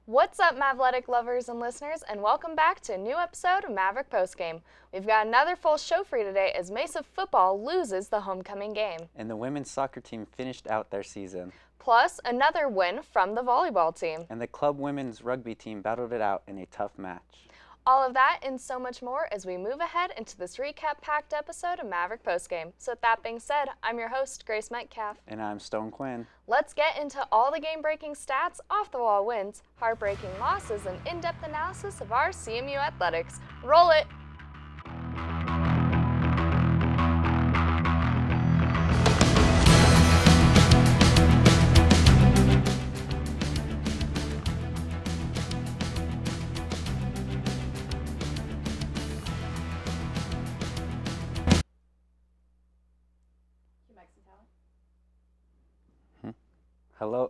What's up, Mavletic lovers and listeners, and welcome back to a new episode of Maverick Postgame. We've got another full show for you today as Mesa football loses the homecoming game. And the women's soccer team finished out their season. Plus, another win from the volleyball team. And the club women's rugby team battled it out in a tough match. All of that and so much more as we move ahead into this recap-packed episode of Maverick Postgame. So with that being said, I'm your host, Grace Metcalf. And I'm Stone Quinn. Let's get into all the game-breaking stats, off-the-wall wins, heartbreaking losses, and in-depth analysis of our CMU athletics. Roll it!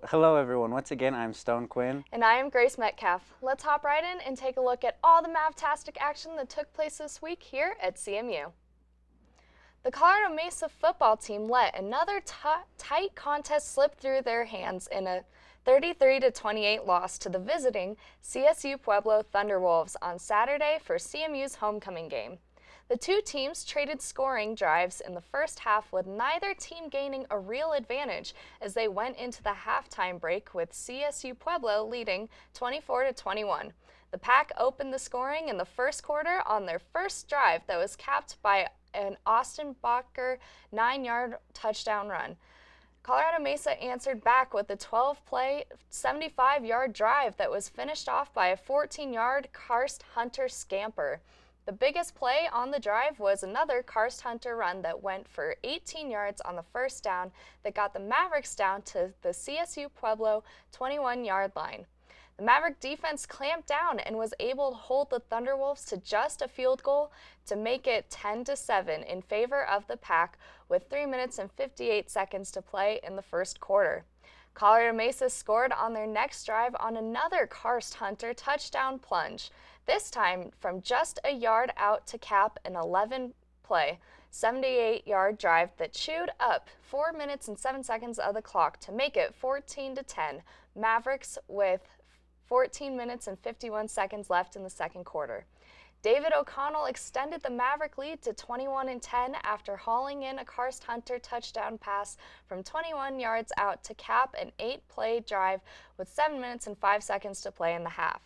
Hello everyone. Once again, I'm Stone Quinn. And I am Grace Metcalf. Let's hop right in and take a look at all the Mavtastic action that took place this week here at CMU. The Colorado Mesa football team let another tight contest slip through their hands in a 33-28 loss to the visiting CSU Pueblo Thunderwolves on Saturday for CMU's homecoming game. The two teams traded scoring drives in the first half with neither team gaining a real advantage as they went into the halftime break with CSU Pueblo leading 24-21. The Pack opened the scoring in the first quarter on their first drive that was capped by an Austin Bacher 9-yard touchdown run. Colorado Mesa answered back with a 12-play, 75-yard drive that was finished off by a 14-yard Karst Hunter scamper. The biggest play on the drive was another Karst Hunter run that went for 18 yards on the first down that got the Mavericks down to the CSU Pueblo 21-yard line. The Maverick defense clamped down and was able to hold the Thunderwolves to just a field goal to make it 10-7 in favor of the Pack with 3 minutes and 58 seconds to play in the first quarter. Colorado Mesa scored on their next drive on another Karst Hunter touchdown plunge, this time from just a yard out to cap an 11-play, 78-yard drive that chewed up 4 minutes and 7 seconds of the clock to make it 14-10, Mavericks with 14 minutes and 51 seconds left in the second quarter. David O'Connell extended the Maverick lead to 21-10 after hauling in a Karst Hunter touchdown pass from 21 yards out to cap an 8-play drive with 7 minutes and 5 seconds to play in the half.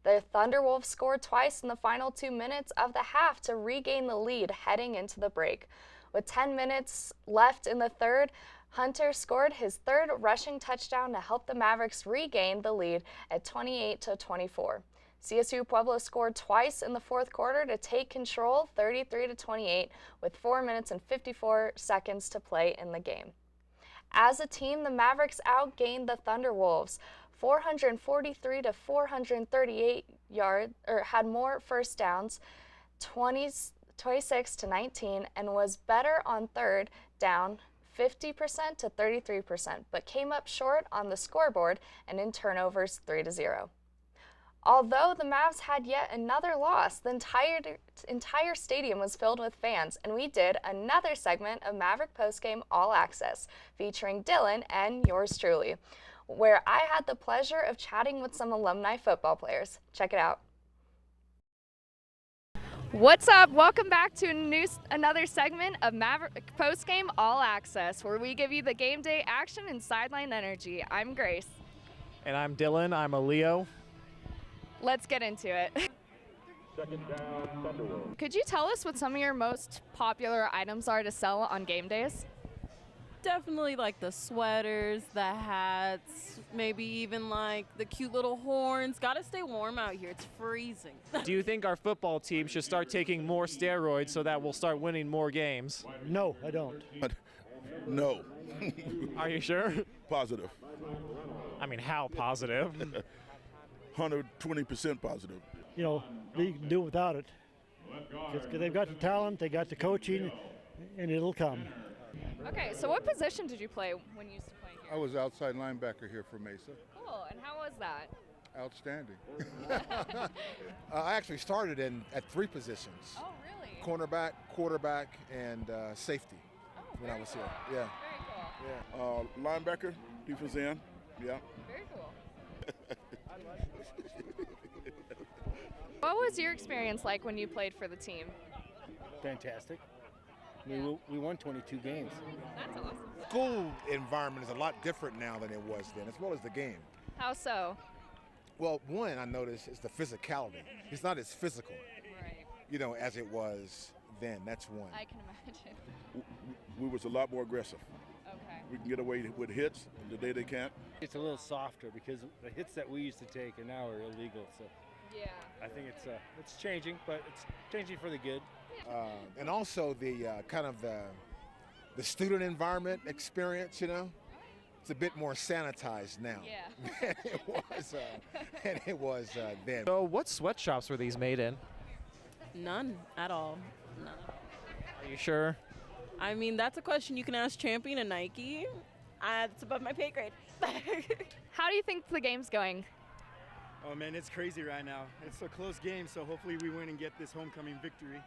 The Thunderwolves scored twice in the final 2 minutes of the half to regain the lead heading into the break. With 10 minutes left in the third, Hunter scored his third rushing touchdown to help the Mavericks regain the lead at 28-24. CSU Pueblo scored twice in the fourth quarter to take control 33-28 with 4 minutes and 54 seconds to play in the game. As a team, the Mavericks outgained the Thunderwolves 443-438 had more first downs, 26-19, and was better on third down 50% to 33%, but came up short on the scoreboard and in turnovers 3-0. Although the Mavs had yet another loss, the entire stadium was filled with fans, and we did another segment of Maverick Postgame All Access featuring Dylan and yours truly, where I had the pleasure of chatting with some alumni football players. Check it out. What's up? Welcome back to another segment of Maverick Postgame All Access, where we give you the game day action and sideline energy. I'm Grace. And I'm Dylan. I'm a Leo. Let's get into it. Second down, Thunderwolves. Could you tell us what some of your most popular items are to sell on game days? Definitely like the sweaters, the hats, maybe even like the cute little horns. Gotta stay warm out here. It's freezing. Do you think our football team should start taking more steroids so that we'll start winning more games? No, I don't. No. Are you sure? Positive. I mean, how positive? 120% positive. You know, they can do without it. 'Cause they've got the talent, they got the coaching, and it'll come. Okay, so what position did you play when you used to play I here? was outside linebacker here for Mesa. Cool, and how was that? Outstanding. I actually started at 3 positions: Oh, really? cornerback, quarterback, and safety. Oh, When I very was cool. here, yeah. Very cool. Linebacker, defensive end. Yeah. Very cool. What was your experience like when you played for the team? Fantastic. We won 22 games. That's awesome. School environment is a lot different now than it was then, as well as the game. How so? Well, one I noticed is the physicality. It's not as physical, Right. as it was then. That's one. I can imagine. We was a lot more aggressive. Okay. We can get away with hits the day they can't. It's a little softer because the hits that we used to take and now are illegal. So Yeah. I think it's changing, but it's changing for the good. And also the kind of the student environment experience, it's a bit more sanitized now Yeah. than it was then. So what sweatshops were these made in? None at all. None. Are you sure? I mean, that's a question you can ask Champion and Nike. It's above my pay grade. How do you think the game's going? Oh man, it's crazy right now. It's a close game, so hopefully we win and get this homecoming victory.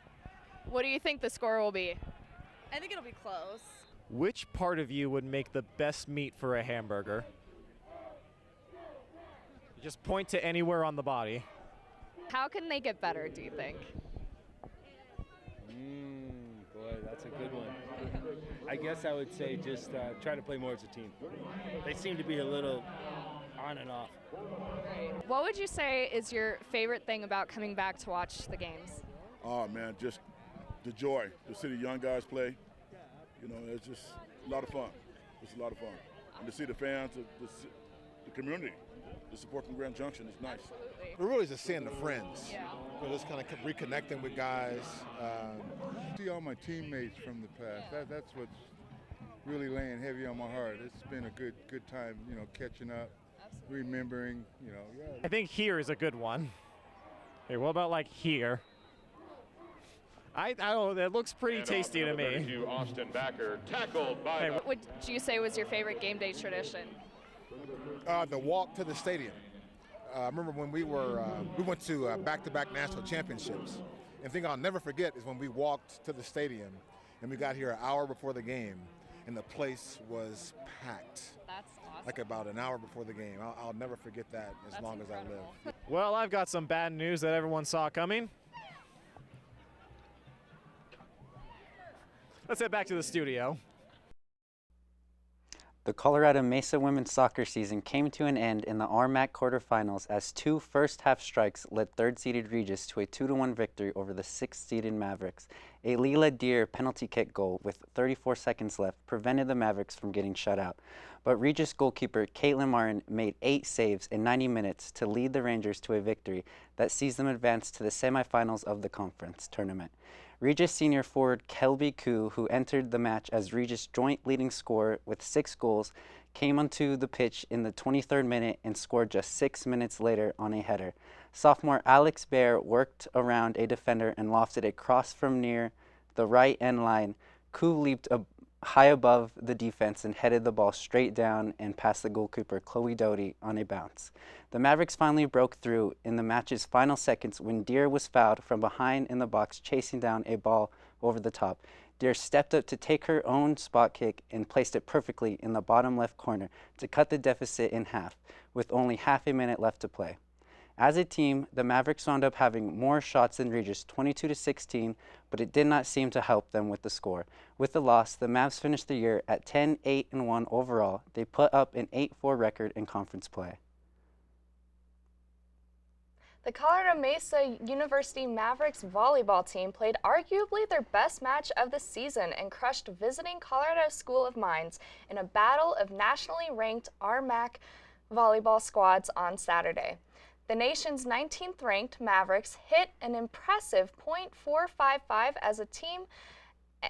What do you think the score will be? I think it'll be close. Which part of you would make the best meat for a hamburger? Just point to anywhere on the body. How can they get better, do you think? Boy, that's a good one. I guess I would say just try to play more as a team. They seem to be a little on and off. What would you say is your favorite thing about coming back to watch the games? Oh man, just the joy to see the young guys play. It's just a lot of fun. It's a lot of fun. And to see the fans, the community, the support from Grand Junction is nice. It really is just seeing the friends. Yeah. Just kind of reconnecting with guys. See all my teammates from the past. That's what's really laying heavy on my heart. It's been a good time, catching up, remembering, I think here is a good one. Hey, what about like here? I don't know, that looks pretty tasty to me. To Austin Backer, tackled by What would you say was your favorite game day tradition? The walk to the stadium. I remember when we went to back-to-back national championships. And the thing I'll never forget is when we walked to the stadium and we got here an hour before the game and the place was packed. That's awesome. Like about an hour before the game. I'll never forget that as long as I live. Well, I've got some bad news that everyone saw coming. Let's head back to the studio. The Colorado Mesa women's soccer season came to an end in the RMAC quarterfinals as two first-half strikes led third-seeded Regis to a 2-1 victory over the sixth-seeded Mavericks. A Leela Deer penalty kick goal with 34 seconds left prevented the Mavericks from getting shut out. But Regis goalkeeper Caitlin Martin made 8 saves in 90 minutes to lead the Rangers to a victory that sees them advance to the semifinals of the conference tournament. Regis senior forward Kelby Koo, who entered the match as Regis' joint leading scorer with 6 goals, came onto the pitch in the 23rd minute and scored just 6 minutes later on a header. Sophomore Alex Baer worked around a defender and lofted a cross from near the right end line. Koo leaped high above the defense and headed the ball straight down and past the goalkeeper Chloe Doty on a bounce. The Mavericks finally broke through in the match's final seconds when Deer was fouled from behind in the box, chasing down a ball over the top. Deer stepped up to take her own spot kick and placed it perfectly in the bottom left corner to cut the deficit in half, with only half a minute left to play. As a team, the Mavericks wound up having more shots than Regis, 22-16, but it did not seem to help them with the score. With the loss, the Mavs finished the year at 10-8-1 overall. They put up an 8-4 record in conference play. The Colorado Mesa University Mavericks volleyball team played arguably their best match of the season and crushed visiting Colorado School of Mines in a battle of nationally ranked RMAC volleyball squads on Saturday. The nation's 19th ranked Mavericks hit an impressive .455 as a team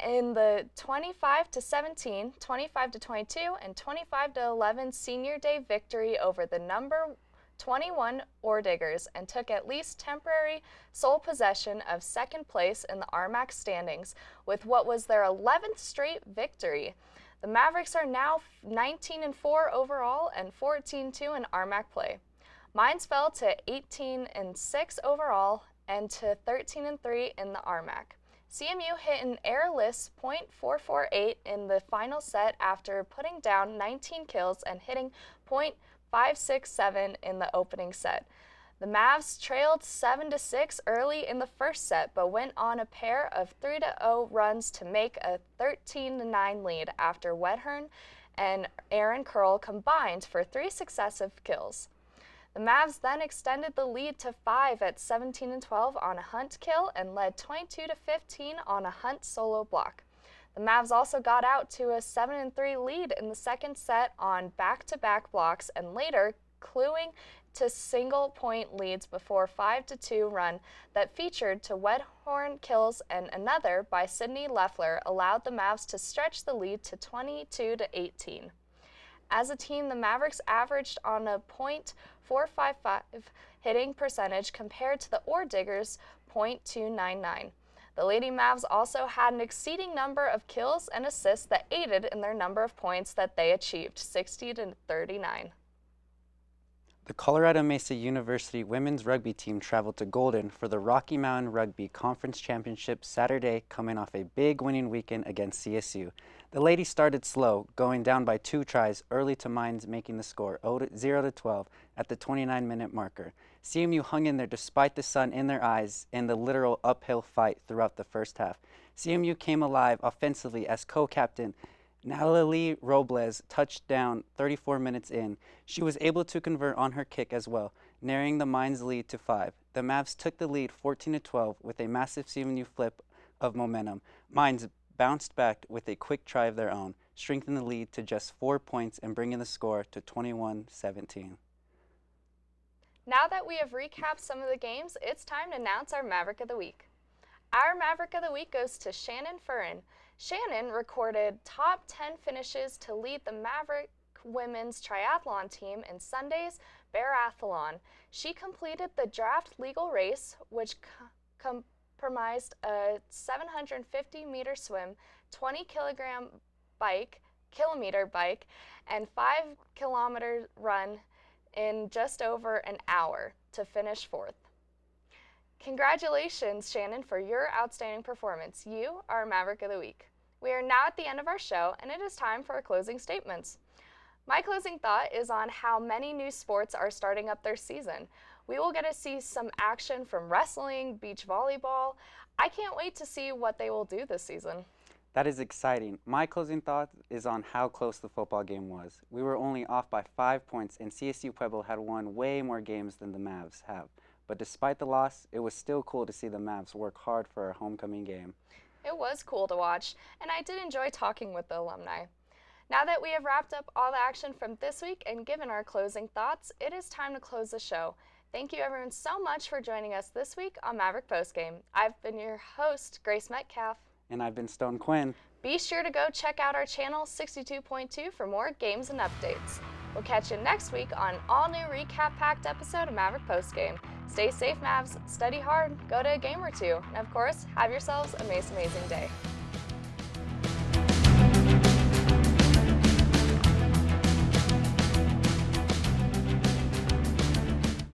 in the 25-17, 25-22, and 25-11 senior day victory over the number 21 Orediggers and took at least temporary sole possession of second place in the RMAC standings with what was their 11th straight victory. The Mavericks are now 19-4 overall and 14-2 in RMAC play. Mines fell to 18-6 overall and to 13-3 in the RMAC. CMU hit an airless .448 in the final set after putting down 19 kills and hitting 5-6-7 in the opening set. The Mavs trailed 7-6 early in the first set, but went on a pair of 3-0 runs to make a 13-9 lead after Wedhorn and Aaron Curl combined for 3 successive kills. The Mavs then extended the lead to 5 at 17-12 on a Hunt kill and led 22-15 on a Hunt solo block. The Mavs also got out to a 7-3 lead in the second set on back-to-back blocks and later cluing to single-point leads before 5-2 run that featured to Wedhorn kills and another by Sydney Leffler allowed the Mavs to stretch the lead to 22-18. As a team, the Mavericks averaged on a .455 hitting percentage compared to the Ore Diggers' .299. The Lady Mavs also had an exceeding number of kills and assists that aided in their number of points that they achieved, 60-39. The Colorado Mesa University women's rugby team traveled to Golden for the Rocky Mountain Rugby Conference Championship Saturday, coming off a big winning weekend against CSU. The ladies started slow, going down by 2 tries early to Mines making the score 0-12 at the 29-minute marker. CMU hung in there despite the sun in their eyes and the literal uphill fight throughout the first half. CMU came alive offensively as co-captain Natalie Robles touched down 34 minutes in. She was able to convert on her kick as well, narrowing the Mines lead to 5. The Mavs took the lead 14-12 with a massive CMU flip of momentum. Mines bounced back with a quick try of their own, strengthening the lead to just 4 points and bringing the score to 21-17. Now that we have recapped some of the games, it's time to announce our Maverick of the Week. Our Maverick of the Week goes to Shannon Furin. Shannon recorded top 10 finishes to lead the Maverick women's triathlon team in Sunday's Bearathlon. She completed the draft legal race, which comprised a 750-meter swim, 20-kilometer bike, and 5-kilometer run in just over an hour to finish 4th. Congratulations, Shannon, for your outstanding performance. You are Maverick of the Week. We are now at the end of our show, and it is time for our closing statements. My closing thought is on how many new sports are starting up their season. We will get to see some action from wrestling, beach volleyball. I can't wait to see what they will do this season. That is exciting. My closing thought is on how close the football game was. We were only off by 5 points, and CSU Pueblo had won way more games than the Mavs have. But despite the loss, it was still cool to see the Mavs work hard for our homecoming game. It was cool to watch, and I did enjoy talking with the alumni. Now that we have wrapped up all the action from this week and given our closing thoughts, it is time to close the show. Thank you everyone so much for joining us this week on Maverick Postgame. I've been your host, Grace Metcalf. And I've been Stone Quinn. Be sure to go check out our channel 62.2 for more games and updates. We'll catch you next week on an all-new recap-packed episode of Maverick Postgame. Stay safe, Mavs, study hard, go to a game or two, and of course, have yourselves a most amazing day.